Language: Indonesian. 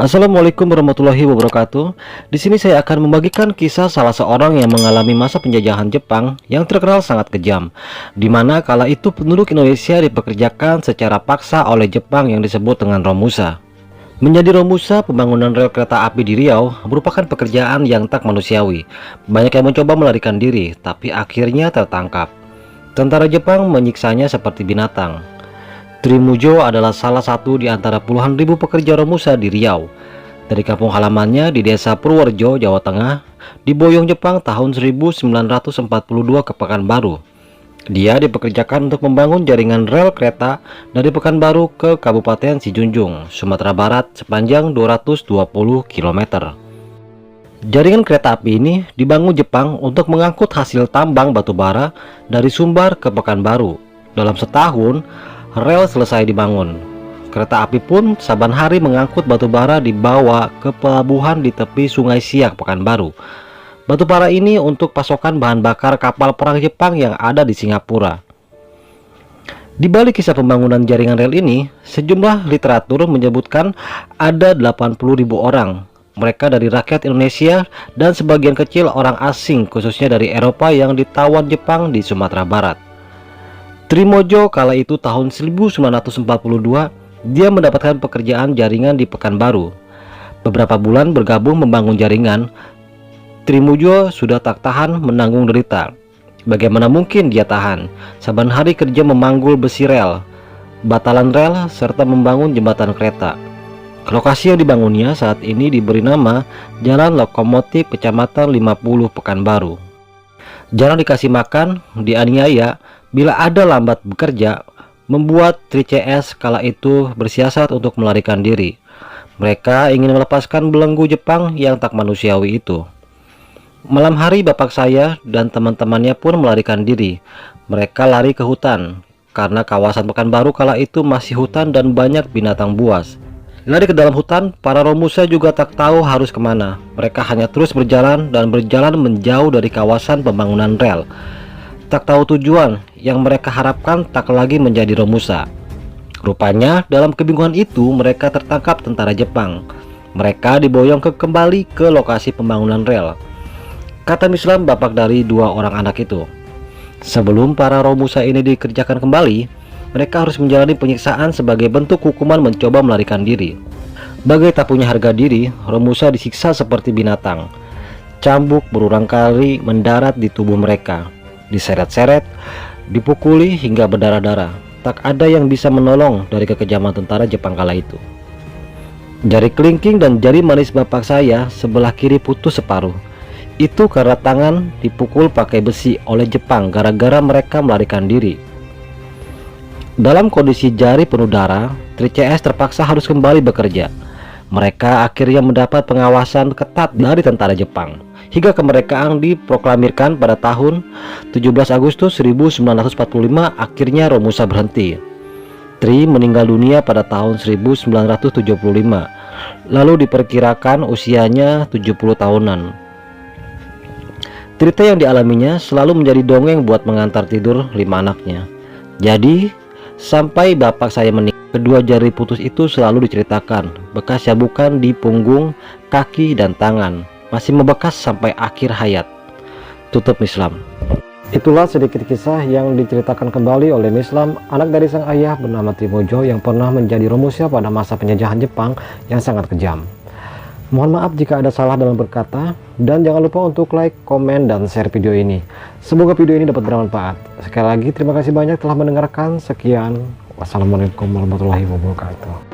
Assalamualaikum warahmatullahi wabarakatuh. Di sini saya akan membagikan kisah salah seorang yang mengalami masa penjajahan Jepang yang terkenal sangat kejam, di mana kala itu penduduk Indonesia dipekerjakan secara paksa oleh Jepang yang disebut dengan Romusa. Menjadi Romusa, pembangunan rel kereta api di Riau merupakan pekerjaan yang tak manusiawi. Banyak yang mencoba melarikan diri, tapi akhirnya tertangkap. Tentara Jepang menyiksanya seperti binatang. Trimujo adalah salah satu di antara puluhan ribu pekerja Romusa di Riau. Dari kampung halamannya di desa Purworejo, Jawa Tengah, diboyong Jepang tahun 1942 ke Pekanbaru. Dia dipekerjakan untuk membangun jaringan rel kereta dari Pekanbaru ke Kabupaten Sijunjung, Sumatera Barat sepanjang 220 km. Jaringan kereta api ini dibangun Jepang untuk mengangkut hasil tambang batu bara dari Sumbar ke Pekanbaru. Dalam setahun, rel selesai dibangun. Kereta api pun saban hari mengangkut batu bara dibawa ke pelabuhan di tepi Sungai Siak, Pekanbaru. Batu bara ini untuk pasokan bahan bakar kapal perang Jepang yang ada di Singapura. Di balik kisah pembangunan jaringan rel ini, sejumlah literatur menyebutkan ada 80.000 orang. Mereka dari rakyat Indonesia dan sebagian kecil orang asing, khususnya dari Eropa yang ditawan Jepang di Sumatera Barat. Trimojo kala itu tahun 1942, dia mendapatkan pekerjaan jaringan di Pekanbaru. Beberapa bulan bergabung membangun jaringan, Trimojo sudah tak tahan menanggung derita. Bagaimana mungkin dia tahan? Saban hari kerja memanggul besi rel, batalan rel, serta membangun jembatan kereta. Lokasi yang dibangunnya saat ini diberi nama Jalan Lokomotif Kecamatan 50 Pekanbaru. Jarang dikasih makan, dianiaya, bila ada lambat bekerja, membuat Tri-CS kala itu bersiasat untuk melarikan diri. Mereka ingin melepaskan belenggu Jepang yang tak manusiawi itu. Malam hari bapak saya dan teman-temannya pun melarikan diri. Mereka lari ke hutan, karena kawasan Pekanbaru kala itu masih hutan dan banyak binatang buas. Lari ke dalam hutan, para Romusa juga tak tahu harus kemana. Mereka hanya terus berjalan dan berjalan menjauh dari kawasan pembangunan rel. Tak tahu tujuan, yang mereka harapkan tak lagi menjadi Romusa. Rupanya dalam kebingungan itu mereka tertangkap tentara Jepang. Mereka diboyong kembali ke lokasi pembangunan rel. Kata Mislam bapak dari dua orang anak itu, sebelum para Romusa ini dikerjakan kembali, mereka harus menjalani penyiksaan sebagai bentuk hukuman mencoba melarikan diri. Bagai tak punya harga diri, Romusa disiksa seperti binatang. Cambuk berulang kali mendarat di tubuh mereka. Diseret-seret, dipukuli hingga berdarah-darah. Tak ada yang bisa menolong dari kekejaman tentara Jepang kala itu. Jari kelingking dan jari manis bapak saya sebelah kiri putus separuh. Itu karena tangan dipukul pakai besi oleh Jepang gara-gara mereka melarikan diri. Dalam kondisi jari penuh darah, Tri-CS terpaksa harus kembali bekerja. Mereka akhirnya mendapat pengawasan ketat dari tentara Jepang, hingga kemerdekaan diproklamirkan pada tahun 17 Agustus 1945. Akhirnya Romusa berhenti. Tri meninggal dunia pada tahun 1975, lalu diperkirakan usianya 70 tahunan. Cerita yang dialaminya selalu menjadi dongeng buat mengantar tidur 5 anaknya. Jadi sampai bapak saya meninggal, kedua jari putus itu selalu diceritakan. Bekas cabukan di punggung, kaki, dan tangan masih membekas sampai akhir hayat. Tutup Mislam. Itulah sedikit kisah yang diceritakan kembali oleh Mislam, anak dari sang ayah bernama Trimojo yang pernah menjadi Romusa pada masa penjajahan Jepang yang sangat kejam. Mohon maaf jika ada salah dalam berkata, dan jangan lupa untuk like, komen, dan share video ini. Semoga video ini dapat bermanfaat. Sekali lagi terima kasih banyak telah mendengarkan. Sekian, wassalamualaikum warahmatullahi wabarakatuh.